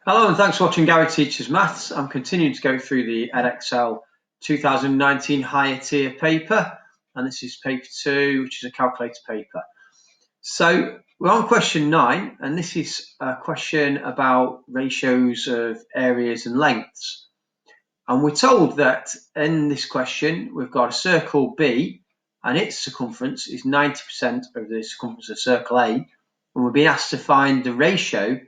Hello and thanks for watching Gary Teaches Maths. I'm continuing to go through the Edexcel 2019 higher tier paper, and this is paper 2, which is a calculator paper. So we're on question 9, and this is a question about ratios of areas and lengths. And we're told that in this question we've got a circle B and its circumference is 90% of the circumference of circle A, and we're being asked to find the ratio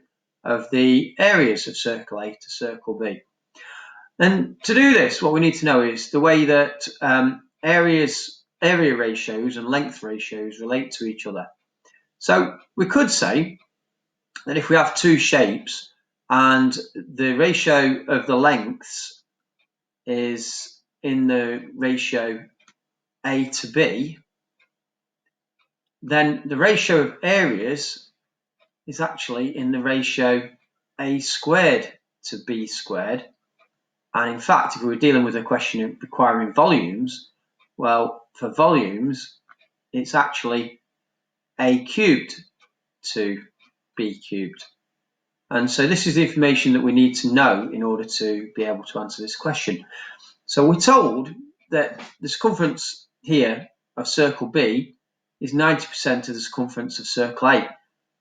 of the areas of circle A to circle B. And to do this, what we need to know is the way that area ratios and length ratios relate to each other. So we could say that if we have two shapes and the ratio of the lengths is in the ratio A to B, then the ratio of areas is actually in the ratio A squared to B squared. And in fact, if we were dealing with a question requiring volumes, well, for volumes, it's actually A cubed to B cubed. And so this is the information that we need to know in order to be able to answer this question. So we're told that the circumference here of circle B is 90% of the circumference of circle A.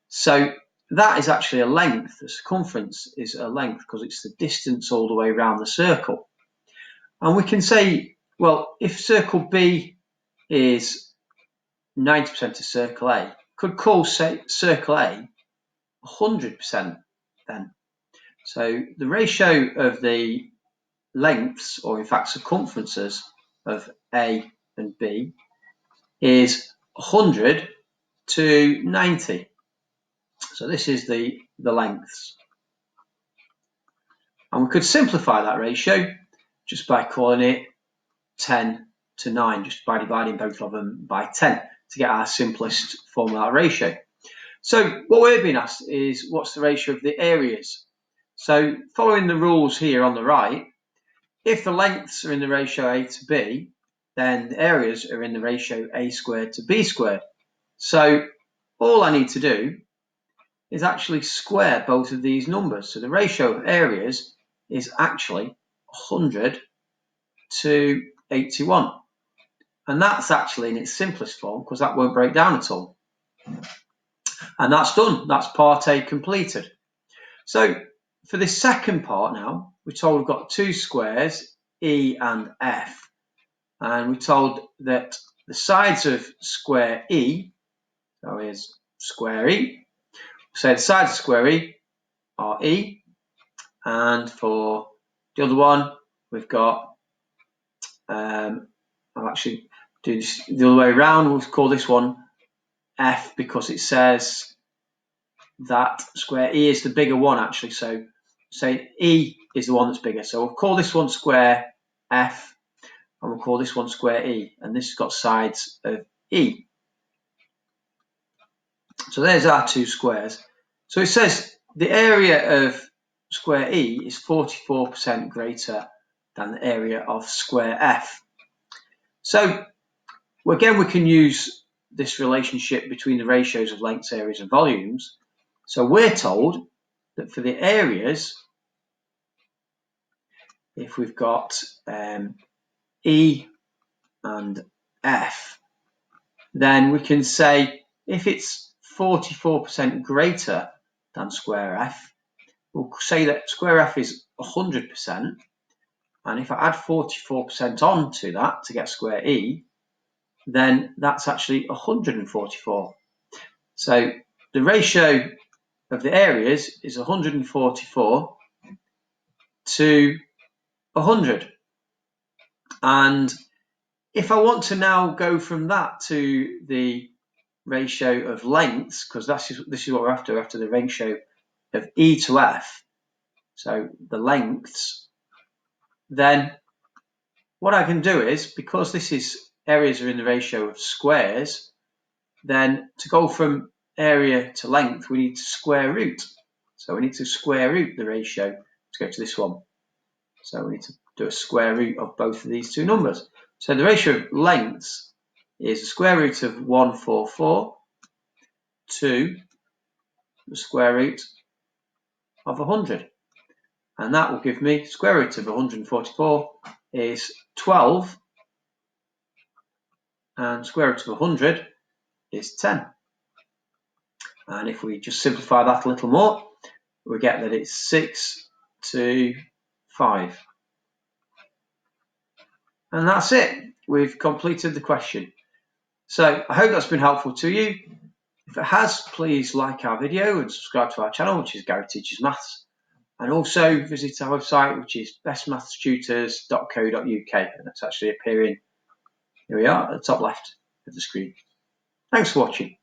So that is actually a length. The circumference is a length because it's the distance all the way around the circle. And we can say, well, if circle B is 90% of circle A, could call circle A 100% then. So the ratio of the lengths, or in fact circumferences, of A and B is 100 to 90. So this is the lengths. And we could simplify that ratio just by calling it 10 to 9, just by dividing both of them by 10 to get our simplest form of that ratio. So what we're being asked is, what's the ratio of the areas? So following the rules here on the right, if the lengths are in the ratio A to B, then the areas are in the ratio A squared to B squared. So all I need to do is actually square both of these numbers. So the ratio of areas is actually 100 to 81. And that's actually in its simplest form because that won't break down at all. And that's done. That's part A completed. So for this second part now, we're told we've got two squares, E and F. And we're told that the sides of square E, so here's square E, so the sides of square E are E, and for the other one, we've got, I'll actually do this the other way around. We'll call this one F because it says that square E is the bigger one actually. So say E is the one that's bigger. So we'll call this one square F, and we'll call this one square E, and this has got sides of E. So there's our two squares. So it says the area of square E is 44% greater than the area of square F. So again, we can use this relationship between the ratios of lengths, areas, and volumes. So we're told that for the areas, if we've got E and F, then we can say if it's 44% greater than square F, we'll say that square F is 100%, and if I add 44% on to that to get square E, then that's actually 144. So the ratio of the areas is 144 to 100. And if I want to now go from that to the ratio of lengths, because this is what we're after the ratio of E to F, so the lengths, then what I can do is, because this is areas are in the ratio of squares, then to go from area to length, we need to square root. So we need to square root the ratio to get to this one. So we need to do a square root of both of these two numbers. So the ratio of lengths is the square root of 144 to the square root of 100. and that will give me square root of 144 is 12, and square root of 100 is 10. And if we just simplify that a little more, we get that it's 6 to 5. And that's it. We've completed the question. So I hope that's been helpful to you. If it has, please like our video and subscribe to our channel, which is Gary Teaches Maths. And also visit our website, which is bestmathstutors.co.uk. And that's actually appearing, here we are, at the top left of the screen. Thanks for watching.